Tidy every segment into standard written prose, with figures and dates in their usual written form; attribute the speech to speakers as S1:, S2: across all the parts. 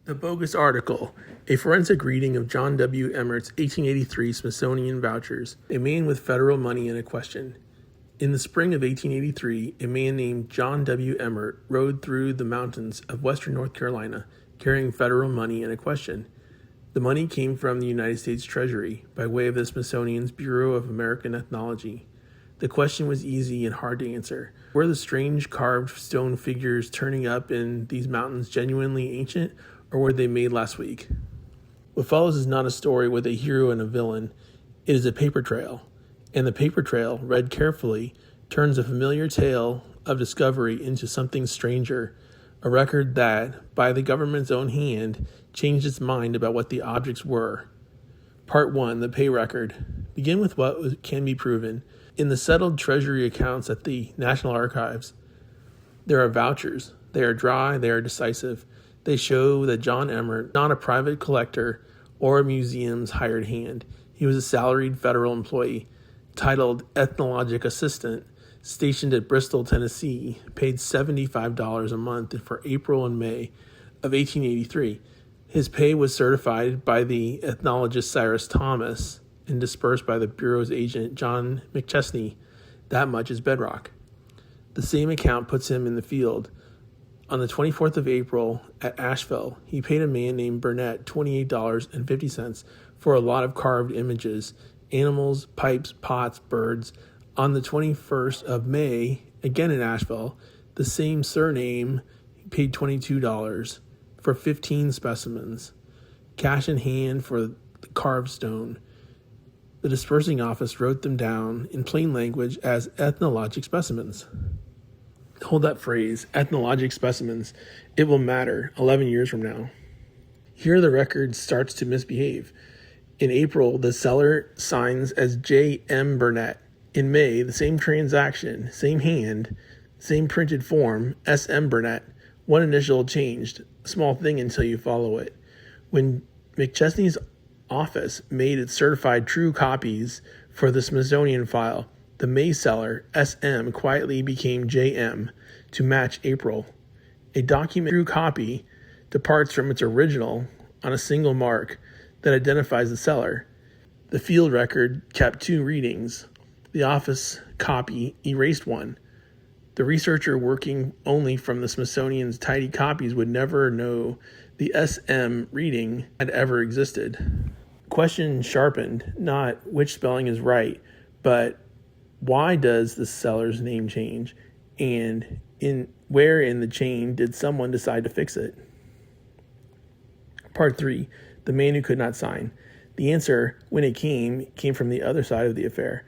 S1: The bogus article, a forensic reading of John W. Emmert's 1883 Smithsonian vouchers, a man with federal money in a question. In the spring of 1883, a man named John W. Emmert rode through the mountains of western North Carolina carrying federal money in a question. The money came from the United States Treasury by way of the Smithsonian's Bureau of American Ethnology. The question was easy and hard to answer. Were the strange carved stone figures turning up in these mountains genuinely ancient, or were they made last week? What follows is not a story with a hero and a villain. It is a paper trail. And the paper trail, read carefully, turns a familiar tale of discovery into something stranger, a record that, by the government's own hand, changed its mind about what the objects were. Part 1, the pay record. Begin with what can be proven. In the settled Treasury accounts at the National Archives, there are vouchers. They are dry, they are decisive. They show that John Emmert, not a private collector or a museum's hired hand, he was a salaried federal employee, titled Ethnologic Assistant, stationed at Bristol, Tennessee, paid $75 a month for April and May of 1883. His pay was certified by the ethnologist Cyrus Thomas and dispersed by the Bureau's agent John McChesney. That much is bedrock. The same account puts him in the field. On the 24th of April at Asheville, he paid a man named Burnett $28.50 for a lot of carved images, animals, pipes, pots, birds. On the 21st of May, again in Asheville, the same surname paid $22 for 15 specimens, cash in hand for the carved stone. The dispersing office wrote them down in plain language as ethnologic specimens. Hold that phrase, ethnologic specimens. It will matter 11 years from now. Here the record starts to misbehave. In April, the seller signs as J. M. Burnett. In May, the same transaction, same hand, same printed form, S. M. Burnett. One initial changed, small thing until you follow it. When McChesney's office made its certified true copies for the Smithsonian file, the May seller, S.M., quietly became J.M. to match April. A document true copy departs from its original on a single mark that identifies the seller. The field record kept two readings. The office copy erased one. The researcher working only from the Smithsonian's tidy copies would never know the S.M. reading had ever existed. Question sharpened, not which spelling is right, but why does the seller's name change, and where in the chain did someone decide to fix it? Part 3, the man who could not sign. The answer, when it came from the other side of the affair,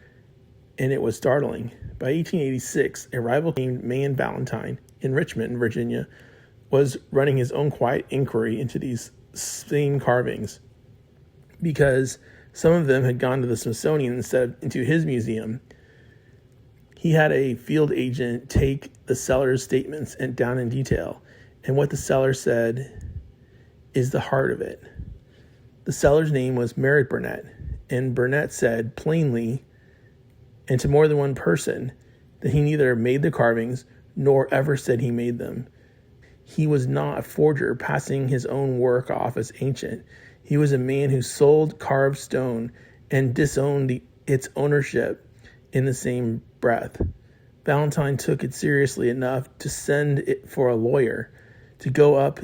S1: and it was startling. By 1886, a rival named Man Valentine in Richmond, Virginia, was running his own quiet inquiry into these same carvings, because some of them had gone to the Smithsonian instead of into his museum. He had a field agent take the seller's statements and down in detail, and what the seller said is the heart of it. The seller's name was Merritt Burnett, and Burnett said plainly, and to more than one person, that he neither made the carvings nor ever said he made them. He was not a forger passing his own work off as ancient. He was a man who sold carved stone and disowned its ownership in the same breath. Valentine took it seriously enough to send it for a lawyer to go up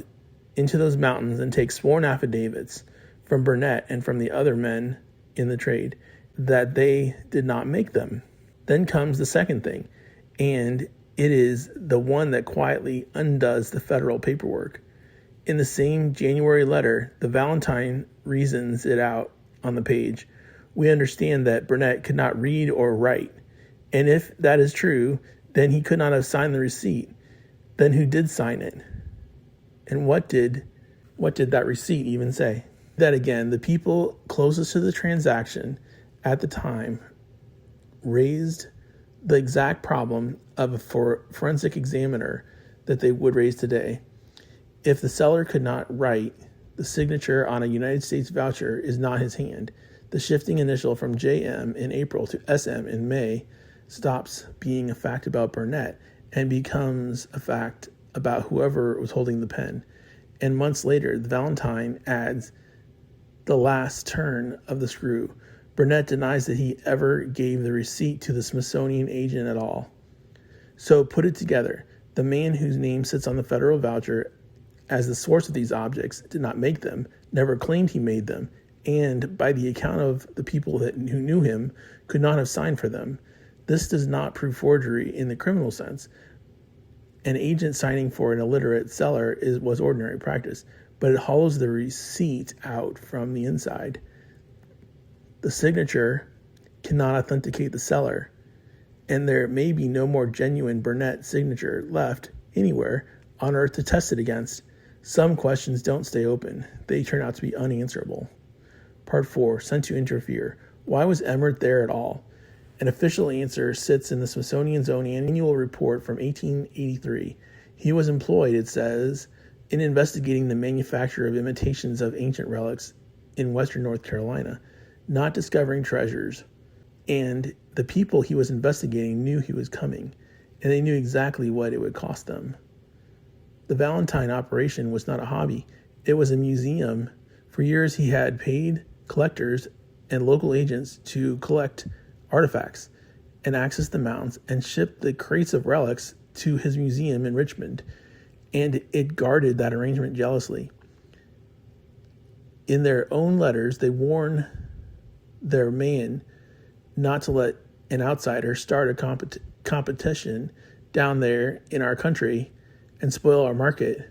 S1: into those mountains and take sworn affidavits from Burnett and from the other men in the trade that they did not make them. Then comes the second thing, and it is the one that quietly undoes the federal paperwork. In the same January letter, the Valentine reasons it out on the page. We understand that Burnett could not read or write, and if that is true, then he could not have signed the receipt. Then who did sign it? And what did that receipt even say? That again, the people closest to the transaction at the time raised the exact problem of a forensic examiner that they would raise today. If the seller could not write, the signature on a United States voucher is not his hand. The shifting initial from JM in April to SM in May stops being a fact about Burnett and becomes a fact about whoever was holding the pen. And months later, the Valentine adds the last turn of the screw. Burnett denies that he ever gave the receipt to the Smithsonian agent at all. So put it together. The man whose name sits on the federal voucher as the source of these objects did not make them, never claimed he made them, and by the account of the people who knew him, could not have signed for them. This does not prove forgery in the criminal sense. An agent signing for an illiterate seller was ordinary practice, but it hollows the receipt out from the inside. The signature cannot authenticate the seller, and there may be no more genuine Burnett signature left anywhere on earth to test it against. Some questions don't stay open. They turn out to be unanswerable. Part 4, sent to interfere. Why was Emmert there at all? An official answer sits in the Smithsonian's own annual report from 1883. He was employed, it says, in investigating the manufacture of imitations of ancient relics in western North Carolina, not discovering treasures. And the people he was investigating knew he was coming, and they knew exactly what it would cost them. The Valentine operation was not a hobby. It was a museum. For years he had paid collectors and local agents to collect artifacts and access the mounds and ship the crates of relics to his museum in Richmond, and it guarded that arrangement jealously. In their own letters, they warn their man not to let an outsider start a competition down there in our country and spoil our market.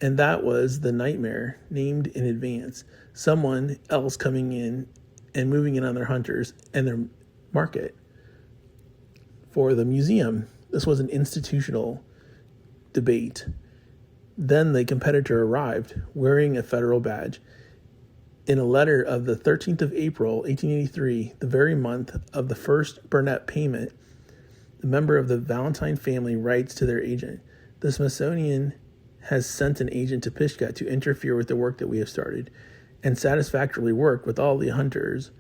S1: And that was the nightmare named in advance. Someone else coming in and moving in on their hunters and their market. For the museum, this was an institutional debate. Then the competitor arrived wearing a federal badge. In a letter of the 13th of April, 1883, the very month of the first Burnett payment, the member of the Valentine family writes to their agent, "The Smithsonian has sent an agent to Pisgah to interfere with the work that we have started, and satisfactorily work with all the hunters.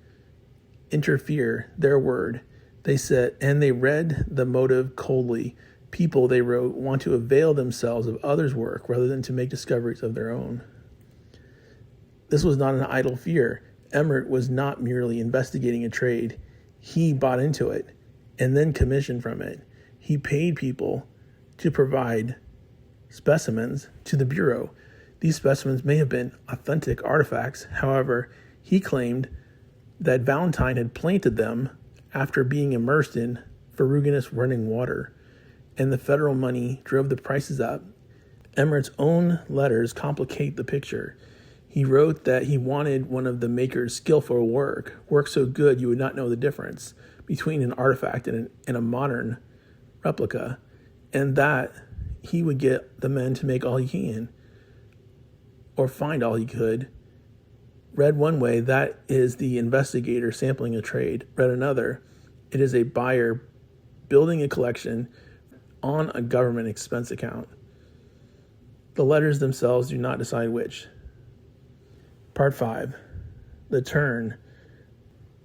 S1: Interfere, their word." They said, and they read the motive coldly. People, they wrote, want to avail themselves of others' work rather than to make discoveries of their own. This was not an idle fear. Emmert was not merely investigating a trade. He bought into it and then commissioned from it. He paid people to provide specimens to the Bureau. These specimens may have been authentic artifacts. However, he claimed that Valentine had planted them after being immersed in ferruginous running water, and the federal money drove the prices up. Emmert's own letters complicate the picture. He wrote that he wanted one of the maker's skillful work so good you would not know the difference between an artifact and a modern replica, and that he would get the men to make all he can, or find all he could. Read one way, that is the investigator sampling a trade. Read another, it is a buyer building a collection on a government expense account. The letters themselves do not decide which. Part 5, the turn.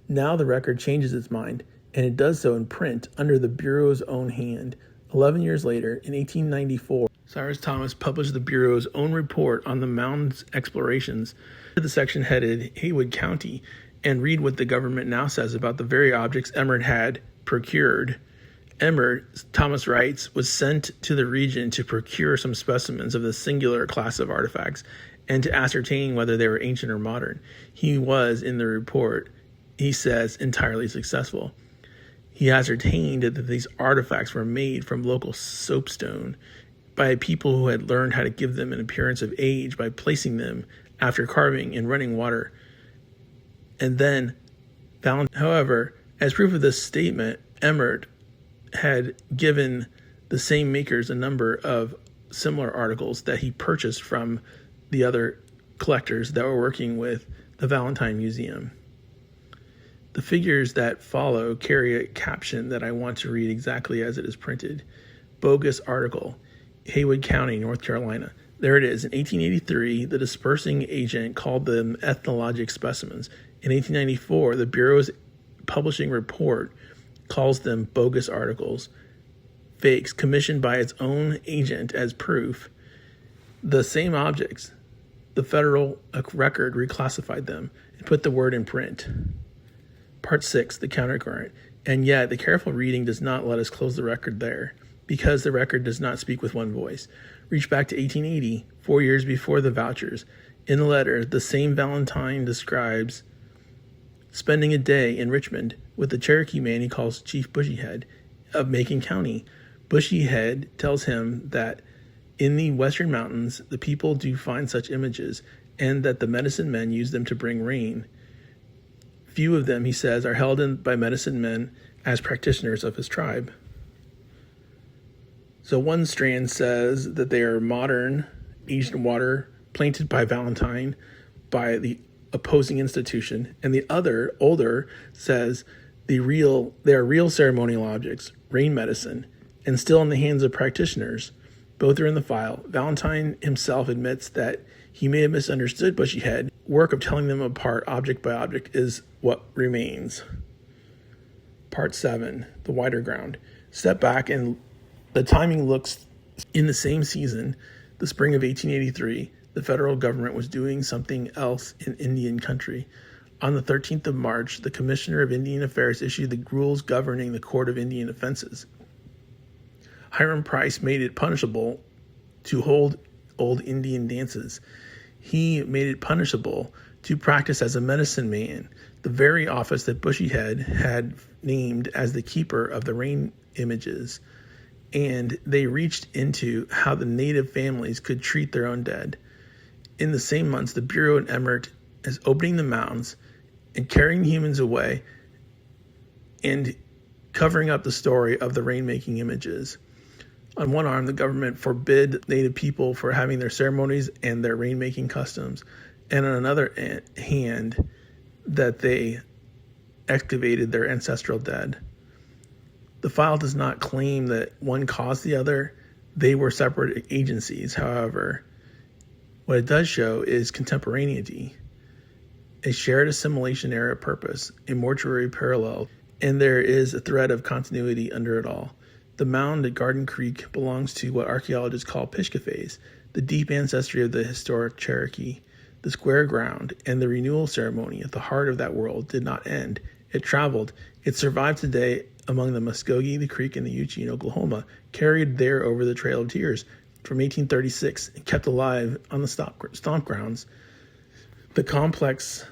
S1: Now the record changes its mind, and it does so in print under the Bureau's own hand. 11 years later, in 1894, Cyrus Thomas published the Bureau's own report on the mounds explorations. The section headed Haywood County, and read what the government now says about the very objects Emmert had procured. Emmert, Thomas writes, was sent to the region to procure some specimens of the singular class of artifacts and to ascertain whether they were ancient or modern. He was, in the report, he says, entirely successful. He ascertained that these artifacts were made from local soapstone by people who had learned how to give them an appearance of age by placing them after carving in running water. And then found, however, as proof of this statement, Emmert had given the same makers a number of similar articles that he purchased from the other collectors that were working with the Valentine Museum. The figures that follow carry a caption that I want to read exactly as it is printed. Bogus article, Haywood County, North Carolina. There it is. In 1883, the dispersing agent called them ethnologic specimens. In 1894, the Bureau's publishing report calls them bogus articles, fakes commissioned by its own agent as proof. The same objects, the federal record reclassified them and put the word in print. Part 6, the countercurrent. And yet, the careful reading does not let us close the record there, because the record does not speak with one voice. Reach back to 1880, 4 years before the vouchers. In a letter, the same Valentine describes spending a day in Richmond with the Cherokee man he calls Chief Bushyhead of Macon County. Bushyhead tells him that in the western mountains, the people do find such images, and that the medicine men use them to bring rain. Few of them, he says, are held in by medicine men as practitioners of his tribe. So one strand says that they are modern, aged in water, planted by Valentine, by the opposing institution, and the other, older, says they are real ceremonial objects, rain medicine, and still in the hands of practitioners. Both are in the file. Valentine himself admits that he may have misunderstood Bushyhead. Work of telling them apart object by object is what remains. Part 7, the wider ground. Step back and the timing looks in the same season, the spring of 1883, the federal government was doing something else in Indian country. On the 13th of March, the Commissioner of Indian Affairs issued the rules governing the Court of Indian Offenses. Hiram Price made it punishable to hold old Indian dances. He made it punishable to practice as a medicine man, the very office that Bushyhead had named as the keeper of the rain images. And they reached into how the native families could treat their own dead. In the same months, the Bureau in Emmert is opening the mountains and carrying humans away and covering up the story of the rain-making images. On one arm, the government forbid native people for having their ceremonies and their rain-making customs, and on another hand, that they excavated their ancestral dead. The file does not claim that one caused the other. They were separate agencies, however. What it does show is contemporaneity, a shared assimilation era purpose, a mortuary parallel, and there is a thread of continuity under it all. The mound at Garden Creek belongs to what archaeologists call Pisgah phase, the deep ancestry of the historic Cherokee. The square ground and the renewal ceremony at the heart of that world did not end. It traveled. It survived today among the Muskogee, the Creek, and the Yuchi in Oklahoma, carried there over the Trail of Tears from 1836 and kept alive on the stomp grounds. The complex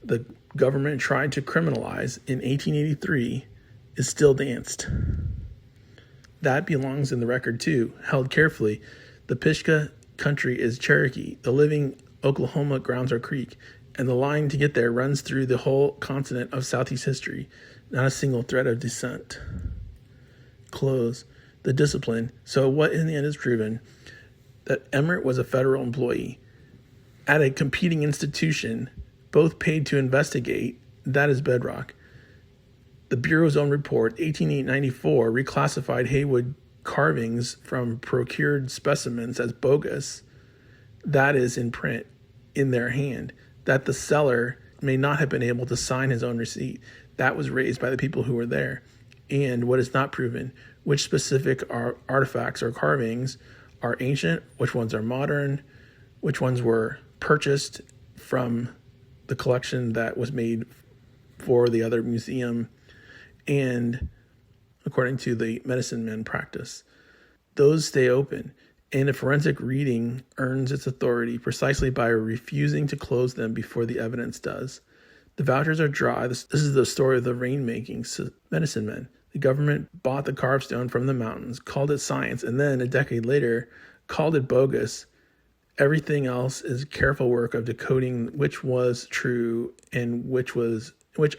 S1: the government tried to criminalize in 1883 is still danced. That belongs in the record too, held carefully. The Pisgah country is Cherokee. The living Oklahoma grounds are Creek, and the line to get there runs through the whole continent of Southeast history, not a single thread of descent. Close. The discipline. So what in the end is proven? That Emmert was a federal employee at a competing institution, both paid to investigate. That is bedrock. The Bureau's own report, 1894, reclassified Haywood carvings from procured specimens as bogus. That is in print, in their hand. That the seller may not have been able to sign his own receipt. That was raised by the people who were there. And what is not proven, which specific artifacts or carvings are ancient, which ones are modern, which ones were purchased from the collection that was made for the other museum, and according to the medicine men practice. Those stay open, and a forensic reading earns its authority precisely by refusing to close them before the evidence does. The vouchers are dry. This is the story of the rain-making medicine men. The government bought the carved stone from the mountains, called it science, and then a decade later called it bogus. Everything else is careful work of decoding which was true and which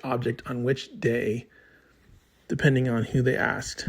S1: object on which day, depending on who they asked.